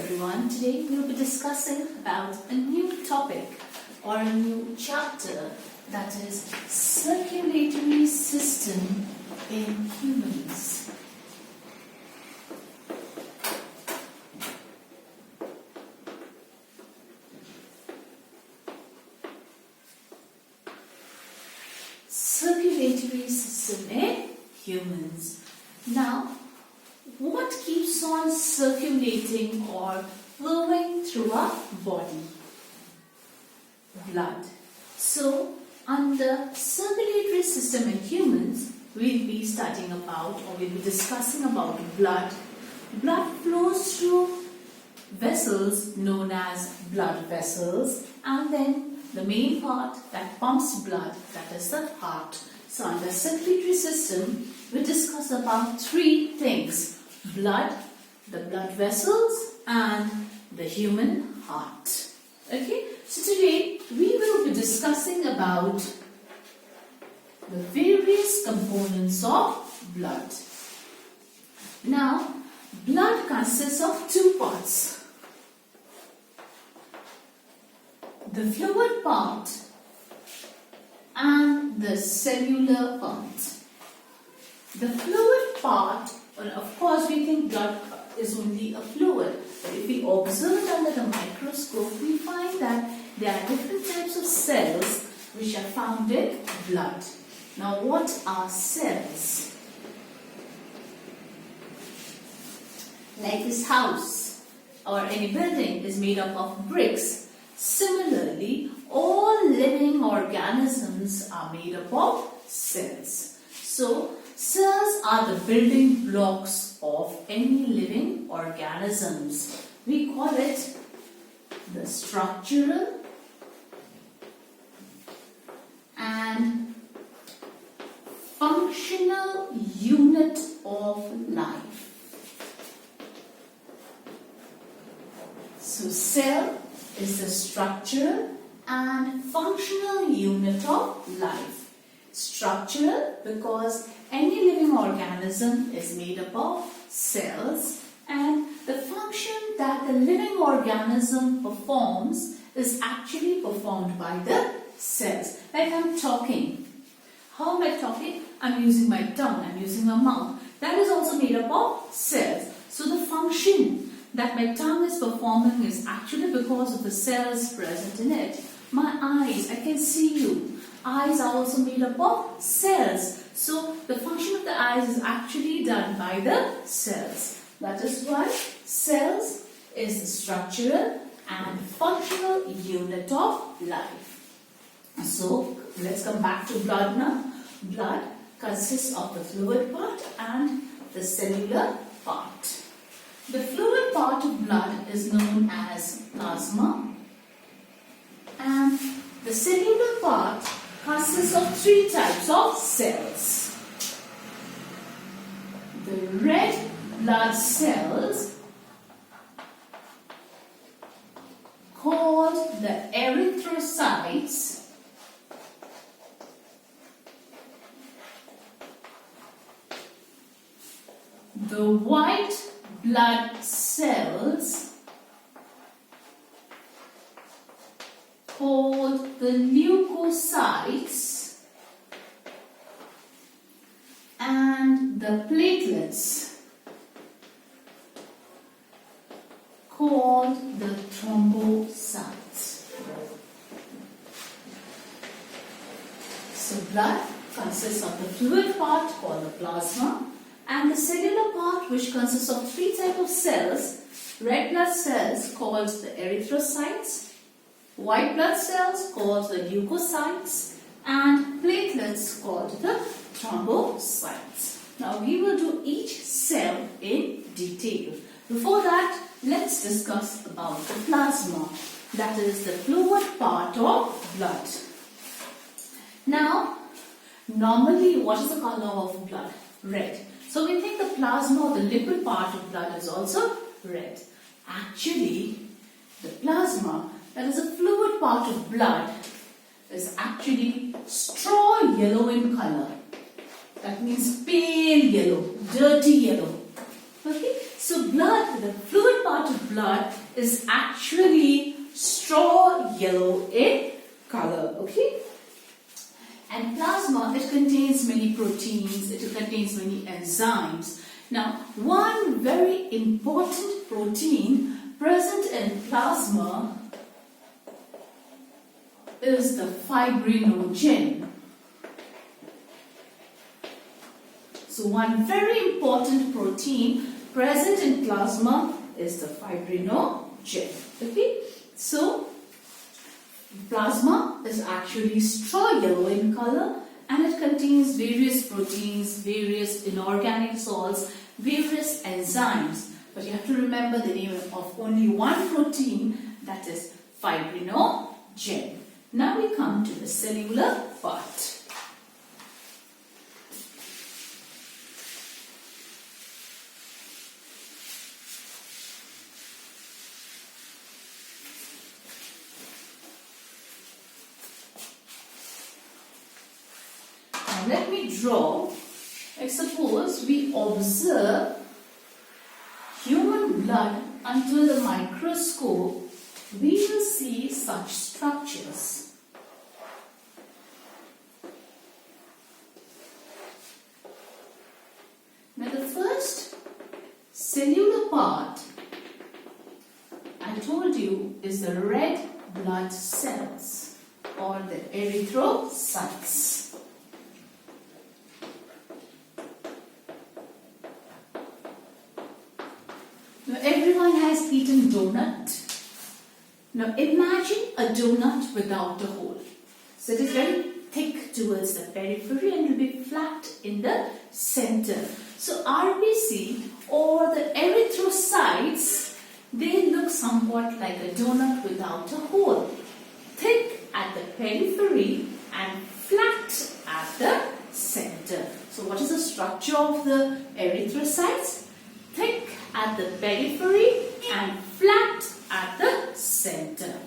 everyone. Today we will be discussing about a new topic or a new chapter, that is circulatory system in humans. Circulatory system in humans. Now, what keeps on circulating or flowing through our body? Blood. So, under circulatory system in humans, we'll be studying about or we'll be discussing about blood. Blood flows through vessels known as blood vessels, and then the main part that pumps blood, that is the heart. So, under circulatory system, we discuss about three things: blood, the blood vessels, and the human heart. Okay, so today we will be discussing about the various components of blood. Now, blood consists of two parts: the fluid part and the cellular part. The fluid part, well, of course we think blood is only a fluid, but if we observe it under the microscope, we find that there are different types of cells which are found in blood. Now, what are cells? Like this house or any building is made up of bricks. Similarly, all living organisms are made up of cells. So, cells are the building blocks of any living organisms. We call it the structural and functional unit of life. So, cell is the structural and functional unit of life. Structural because any living organism is made up of cells, and the function that the living organism performs is actually performed by the cells. Like I'm talking. How am I talking? I'm using my tongue, I'm using my mouth. That is also made up of cells. So the function that my tongue is performing is actually because of the cells present in it. My eyes, I can see you. Eyes are also made up of cells. So the function of the eyes is actually done by the cells. That is why cells is the structural and functional unit of life. So let's come back to blood now. Blood consists of the fluid part and the cellular part. The fluid part of blood is known as plasma, and the cellular part consists of three types of cells. The red blood cells, called the erythrocytes, the white blood cells, called the leukocytes, and the platelets, called the thrombocytes. So blood consists of the fluid part called the plasma, and the cellular part, which consists of three types of cells: red blood cells called the erythrocytes, white blood cells called the leukocytes, and platelets called the thrombocytes. Now we will do each cell in detail. Before that, let's discuss about the plasma, that is the fluid part of blood. Now, normally what is the color of blood? Red. So we think the plasma or the liquid part of blood is also red. Actually, the plasma, that is a fluid part of blood, is actually straw yellow in color. That means pale yellow, dirty yellow. Okay, so blood, the fluid part of blood is actually straw yellow in color. Okay, and plasma, it contains many proteins, it contains many enzymes. Now, one very important protein present in plasma is the fibrinogen. So one very important protein present in plasma is the fibrinogen. Okay, so plasma is actually straw yellow in color, and it contains various proteins, various inorganic salts, various enzymes. But you have to remember the name of only one protein, that is fibrinogen. Now we come to the cellular part. Now let me draw. Like suppose we observe human blood under the microscope, we will see such structures. Now the first cellular part I told you is the red blood cells or the erythrocytes. Now everyone has eaten donut. Now imagine a donut without a hole. So it is very thick towards the periphery and will be flat in the center. So RBC or the erythrocytes, they look somewhat like a donut without a hole. Thick at the periphery and flat at the center. So what is the structure of the erythrocytes? Thick at the periphery and flat at the center.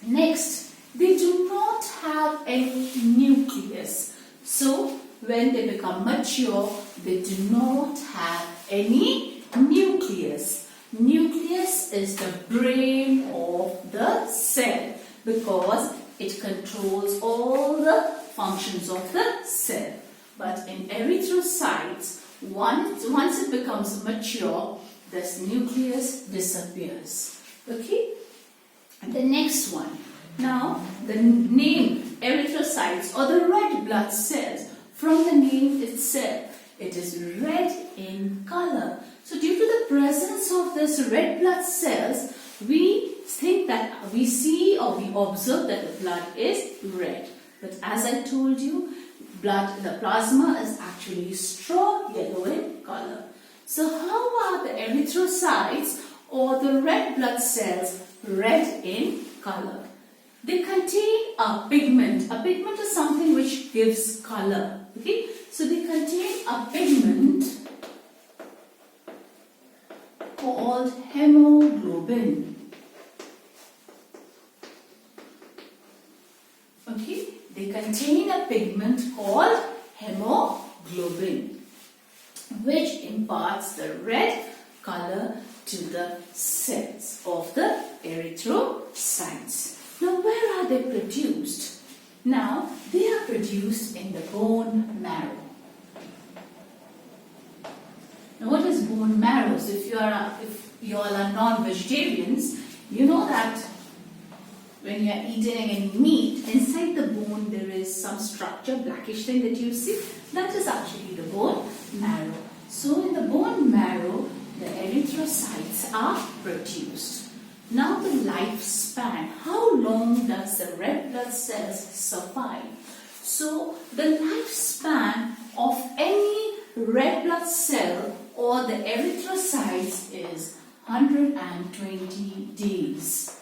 Next, they do not have any nucleus. So when they become mature, they do not have any nucleus. Nucleus is the brain of the cell because it controls all the functions of the cell. But in erythrocytes, once it becomes mature, this nucleus disappears. Okay? And the next one. Now, the name erythrocytes or the red blood cells, from the name itself, it is red in color. So due to the presence of this red blood cells, we think that we see or we observe that the blood is red. But as I told you, the plasma is actually straw yellow in color. So how are the erythrocytes or the red blood cells red in color? They contain a pigment. A pigment is something which gives color. Okay? So they contain a pigment called hemoglobin. Okay? They contain a pigment called hemoglobin, which imparts the red color to the cells of the erythrocytes. Now, where are they produced? Now, they are produced in the bone marrow. Now, what is bone marrow? So, if you all are non-vegetarians, you know that when you are eating any meat, inside the bone there is some structure, blackish thing that you see. That is actually the bone marrow. So, in the bone marrow, the erythrocytes are produced. Now the lifespan, how long does the red blood cells survive? So the lifespan of any red blood cell or the erythrocytes is 120 days.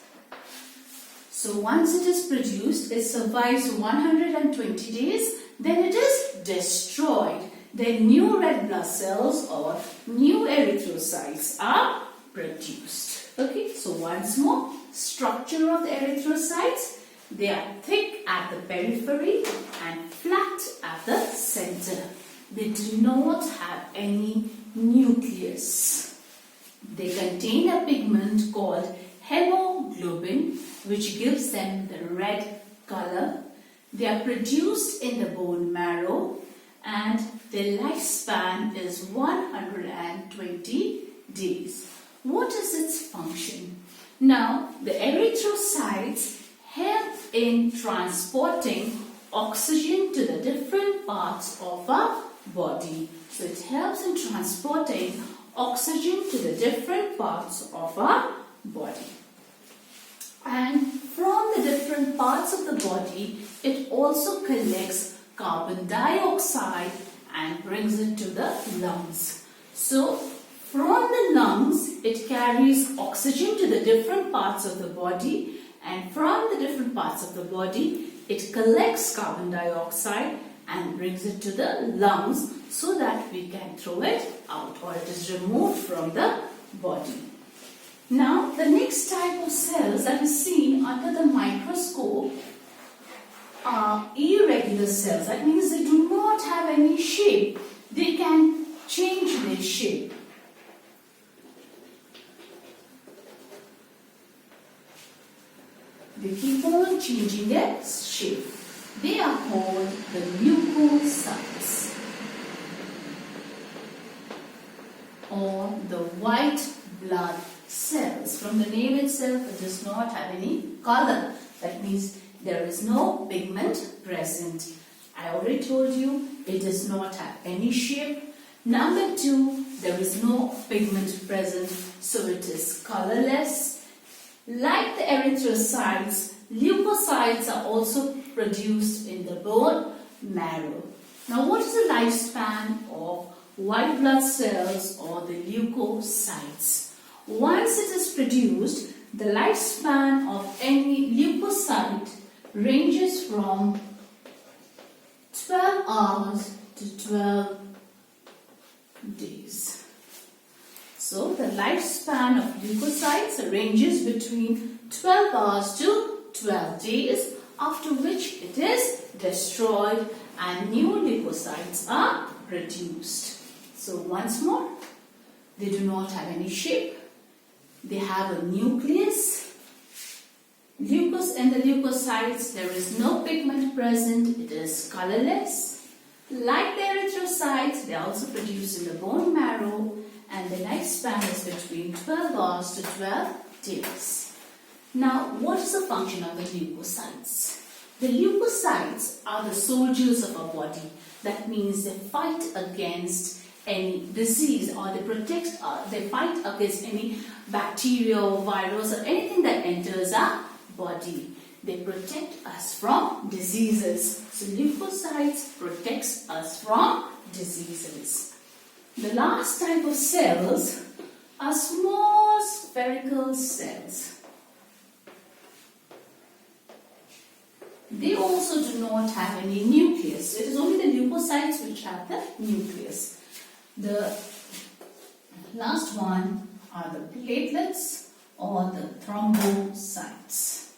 So once it is produced, it survives 120 days, then it is destroyed. Then new red blood cells or new erythrocytes are produced. Okay, so once more, structure of the erythrocytes, they are thick at the periphery and flat at the center. They do not have any nucleus. They contain a pigment called hemoglobin, which gives them the red color. They are produced in the bone marrow and their lifespan is 120 days. What is its function? Now, the erythrocytes help in transporting oxygen to the different parts of our body. So it helps in transporting oxygen to the different parts of our body. And from the different parts of the body, it also collects carbon dioxide and brings it to the lungs. So from the lungs, it carries oxygen to the different parts of the body, and from the different parts of the body, it collects carbon dioxide and brings it to the lungs so that we can throw it out, or it is removed from the body. Now, the next type of cells that is seen under the microscope are irregular cells. That means they do not have any shape. They can change their shape. They keep on changing their shape. They are called the leukocytes, or the white blood cells. From the name itself, it does not have any color. That means there is no pigment present. I already told you it does not have any shape. Number 2, there is no pigment present, so it is colorless. Like the erythrocytes, leukocytes are also produced in the bone marrow. Now, what is the lifespan of white blood cells or the leukocytes? Once it is produced, the lifespan of any leukocyte ranges from 12 hours to 12 days. So, the lifespan of leukocytes ranges between 12 hours to 12 days, after which it is destroyed and new leukocytes are produced. So, once more, they do not have any shape. They have a nucleus. In the leukocytes, there is no pigment present. It is colorless. Like the erythrocytes, they are also produced in the bone marrow, and the lifespan is between 12 hours to 12 days. Now, what is the function of the leukocytes? The leukocytes are the soldiers of our body. That means they fight against any disease, or they fight against any bacteria or virus or anything that enters our body. They protect us from diseases. So leukocytes protects us from diseases. The last type of cells are small spherical cells. They also do not have any nucleus. It is only the leukocytes which have the nucleus. The last one are the platelets or the thrombocytes.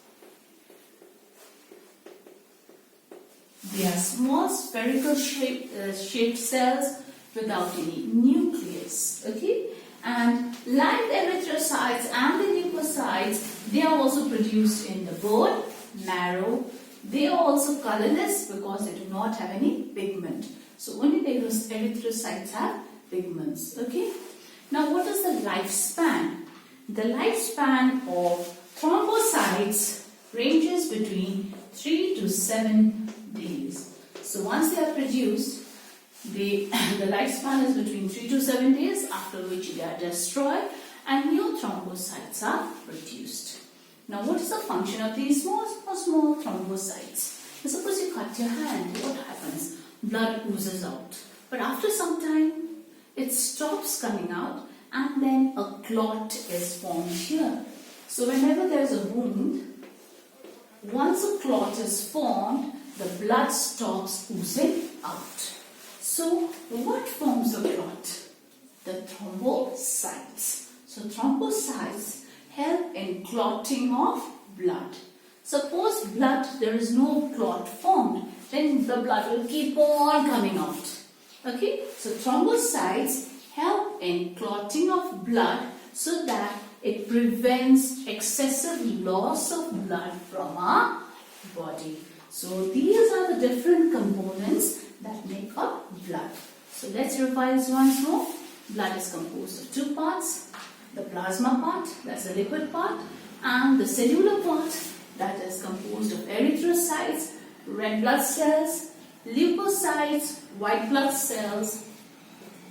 They are small spherical shaped cells without any nucleus. Okay? And like the erythrocytes and the leukocytes, they are also produced in the bone marrow. They are also colorless because they do not have any pigment. So only the erythrocytes have pigments. Okay? Now what is the lifespan? The lifespan of thrombocytes ranges between 3 to 7 days. So once they are produced, the lifespan is between 3 to 7 days, after which they are destroyed and new thrombocytes are produced. Now what is the function of these small thrombocytes? Now, suppose you cut your hand, what happens? Blood oozes out. But after some time, it stops coming out and then a clot is formed here. So whenever there is a wound, once a clot is formed, the blood stops oozing out. So what forms the clot? The thrombocytes. So thrombocytes help in clotting of blood. Suppose there is no clot formed, then the blood will keep on coming out. Okay? So thrombocytes help in clotting of blood so that it prevents excessive loss of blood from our body. So these are the different components that make up blood. So let's revise once more. Blood is composed of two parts. The plasma part, that's the liquid part, and the cellular part, that is composed of erythrocytes, red blood cells, leukocytes, white blood cells,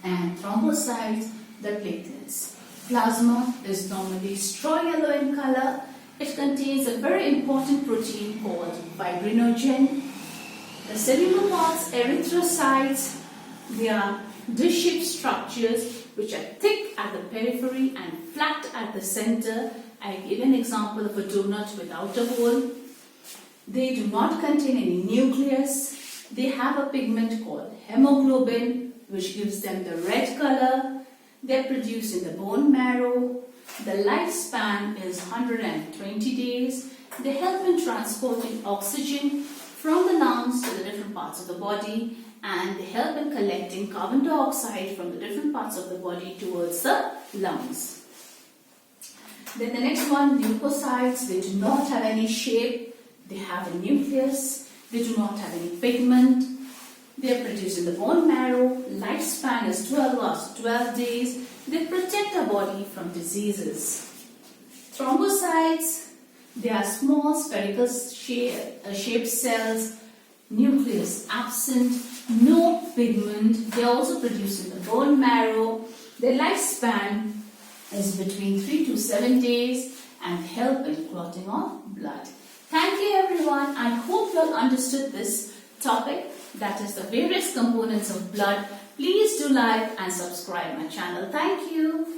and thrombocytes, the platelets. Plasma is normally straw yellow in color. It contains a very important protein called fibrinogen. The cellular parts, erythrocytes, they are dish-shaped structures which are thick at the periphery and flat at the center. I give an example of a donut without a hole. They do not contain any nucleus. They have a pigment called hemoglobin, which gives them the red color. They are produced in the bone marrow. The lifespan is 120 days. They help in transporting oxygen from the lungs to the different parts of the body, and they help in collecting carbon dioxide from the different parts of the body towards the lungs. Then the next one, leukocytes. They do not have any shape. They have a nucleus. They do not have any pigment. They are produced in the bone marrow. Lifespan is 12 hours to 12 days. They protect our body from diseases. Thrombocytes, they are small spherical shaped cells. Nucleus absent, no pigment. They are also produced in the bone marrow. Their lifespan is between 3 to 7 days and help in clotting of blood. Thank you everyone. I hope you all understood this topic, that is the various components of blood. Please do like and subscribe my channel. Thank you.